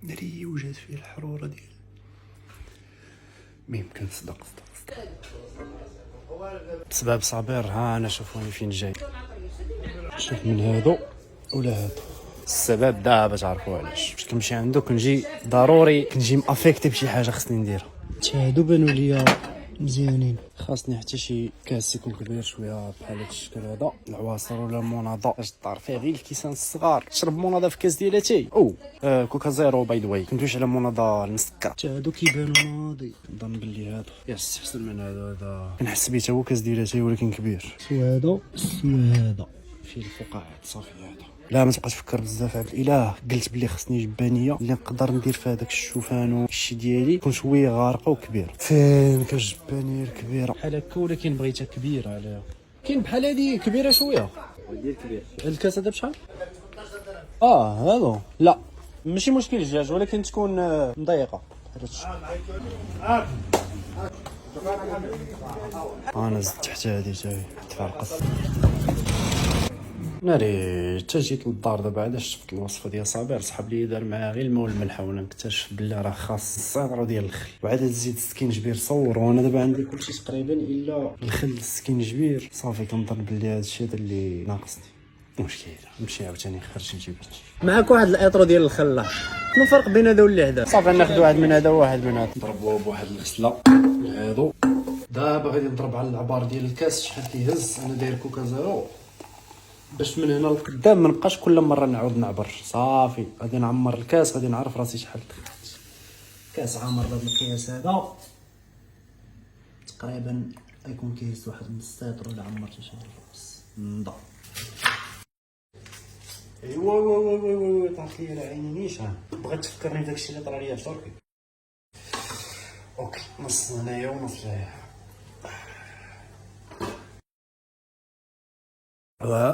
ناري وجات فيه الحرورة ديال ما يمكن. صدق بسبب صابر. ها انا شوفوني فين جاي، شوف من هادو ولا هادو. السبب دابا تعرفوا علاش، باش كنمشي عندو كنجي ضروري كنجي مافيكتي بشي حاجه خصني نديرها. هادو بانوا ليا مزيانين. خاصني حتى شي كاس يكون كبير شويه بحال هاد الشكل هذا، العواصر ولا موناضا باش الدار فيه غير الكيسان الصغار. تشرب موناضا في كاس ديالاتي كوكا زيرو باي ذا واي، كندويش على موناضا المسكر. حتى هادو كيبانوا ناضي، نظن بلي هادو يس احسن من هذا. كنحس بيه هو كاس ديالاتي ولكن كبير. هذا هذا فيه الفقاعات صافي. هذا لا ما تبقاش تفكر بزاف. عبد الاله قلت بلي خصني جبانيه اللي نقدر ندير في هذاك الشوفان والشي ديالي تكون شويه غارقه وكبير. فين كجبانيه كبيره بحال هكا ولكن بغيتها كبيره عليها. كاين بحال هذه كبيره شويه ديال كبير. الكاس هذا بشحال؟ هذا لا ماشي مشكل الدجاج ولكن تكون مضيقه. انا زدت حتى هذه تاهي تفرقت. ناري حتى جيت للدار دابا عاد شفت الوصفه ديال صابر صحاب لي دار معاه غير الماء والملح وانا نكتشف بلي راه خاص السيطره ديال الخل وعاد تزيد السكينجبير. صور وانا دابا عندي كلشي تقريبا الا الخل السكينجبير صافي. كنظن بلي هذا الشيء هذا اللي ناقصني. مشكل نمشي عاوتاني نخرج نجيب هادشي. معاك واحد الاطرو ديال الخل. شنو الفرق بين هذا واللي هذا؟ صافي ناخذ واحد من هذا وواحد من هذا نضربوه بواحد الغسله هادو. دابا غادي نضرب على العبار ديال الكاس شحال كيهز. انا داير كوكا زيرو باش من هنا لقدام ما نبقاش كل مره نعاود نعبر. صافي غادي نعمر الكاس غادي نعرف راسي شحال دخلت. كاس عامر بهذا القياس هذا تقريبا غيكون كيهز واحد نص لتر ولا عمرت شي نص نضا. ايوا طاحت لي العينين نيشان. بغيت تفكرني بداكشي اللي طرا ليا في تركي. اوكي نص هنايا ونص جايه.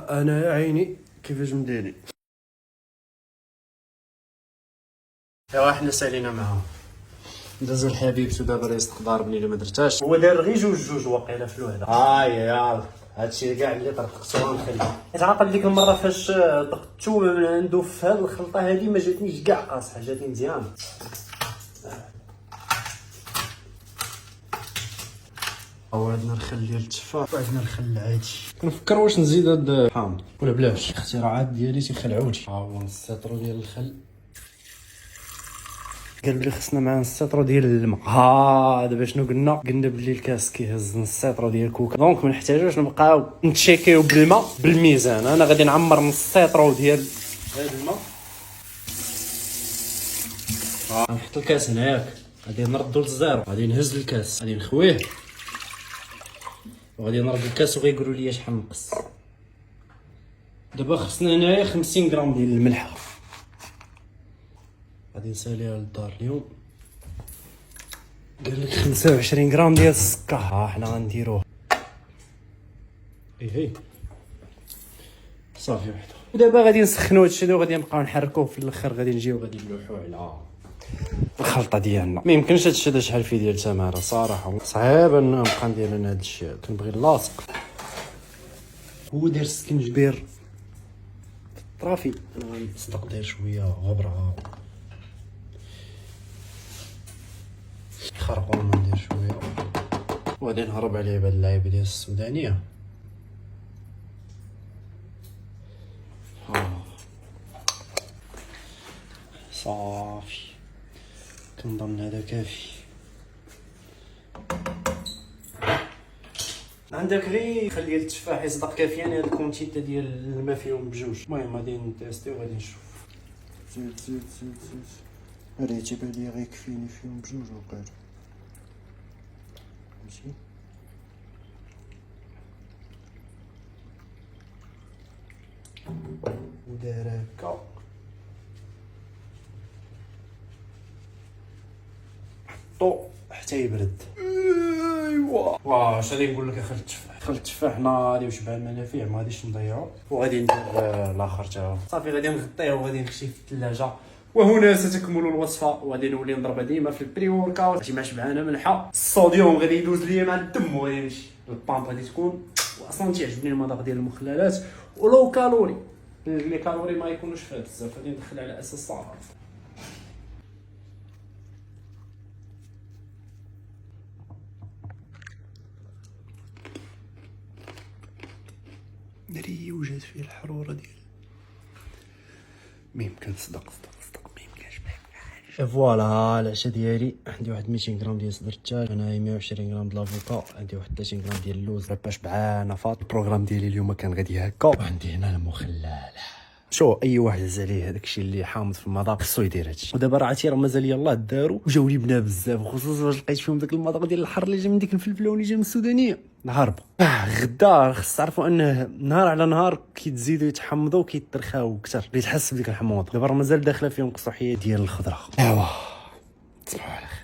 انا يا عيني كيفاش مديري. ايوا حنا سالينا معاهم. داز الحبيب سو دابا راه يستقدر بلي الا ما درتهاش. هو دار غير جوج واقيلا في الوحده. يلا هادشي كاع اللي طرقتو غنخليه. تعاقل ديك المره فاش طقتو من عنده في هاد الخلطه هادي ما جاتنيش كاع قاصحه جاتني مزيان. وعندنا الخل ديال التفاح وعندنا الخل العادي. كنفكر واش نزيد هاد حامض ولا بلاش. الاختراعات ديالي تيخلعوني. هو نص لتر ديال الخل. قال بلي خصنا مع نص لتر ديال الماء. دابا شنو قلنا بلي الكاس كيهز نص لتر ديال الكوكا دونك ما نحتاجوش نبقاو نتشيكيو بالماء بالميزان. انا غادي نعمر نص لتر ديال هذا الماء. نحط الكاس هنا ياك غادي نردو للزيرو. غادي نهز الكاس غادي نخويه وغادي نرد الكاس وغيقولوا لي شحال نقص. دابا خصنا هنايا 50 غرام ديال الملح. غادي نساليها للدار اليوم. قال لك 25 غرام ديال السكر. حنا غنديروه صافي وحده. ودابا غادي نسخنوا هادشي وغادي نبقاو نحركوه في الاخر. غادي نجيو غادي نلوحو على الخلطه ديالنا. ما يمكنش هادشي هذا شحال فيه ديال تماره صراحه صعيب نبقى ندير انا هادشي. كنبغي اللاصق. هو داير السكنجبير طرافي. انا غنصدق داير شويه غبره خرقوم ندير شويه وغادي نهرب عليه بهاد اللعيبه ديال السودانيه. صافي كنظن هذا كافي. عندك غير خل ديال التفاح يصدق كافيان. هاد الكونتيته ديال الماء فيهم بجوج. المهم غادي نتيستي وغادي نشوف. زيد هادي تيبان لي غير يكفيني فيهم بجوج وقيلا. ماشي وداير هكا حطو حتى يبرد. ايوا واش غادي نقول لك خل التفاح. خل التفاح ناضي وشبع المنافع ما غاديش نضيعو. وغادي ندير الاخر تا صافي غادي نغطيه وغادي نخشيه في الثلاجه. وهنا ستكمل الوصفه وغادي نولي نضربها ديما في البري وركاوت. شي ما شبعانه ملحه. الصوديوم غادي يدوز ليا مع الدم وغادي يمشي. البامب غادي تكون اصلا تيعجبني المذاق ديال المخللات ولو كالوري. لي كالوري ما يكونوش فيها بزاف. غادي ندخل على اساس صافي. ناري وجات فيه الحروره ديال ما يمكن. صدق ما يمكنش. فوالا العشاء ديالي عندي واحد 200 غرام ديال صدر الدجاج، انا 120 غرام ديال لافوكا، عندي واحد 30 غرام ديال اللوز باش بعانه فاط. البروغرام ديالي اليوم كان غادي هكا، وعندي هنا المخلل. شو اي واحد عز عليه هذاك الشيء اللي حامض في المذاق خصو يدير هادشي. ودابا راه عرفتي راه مازال يلاه داروا وجاو لي بنا بزاف، وخصوصا واش لقيت فيهم داك المذاق ديال الحر اللي جا من ديك الفلفله واللي جا من السودانيه هاربه. غدا خص تعرفوا انه نهار على نهار كيتزيدوا يتحمضوا وكيترخاو اكثر، اللي تحس بديك الحموضه. دابا راه مازال داخله فيهم قصوحيه ديال الخضره. ايوا تصبحوا على خير.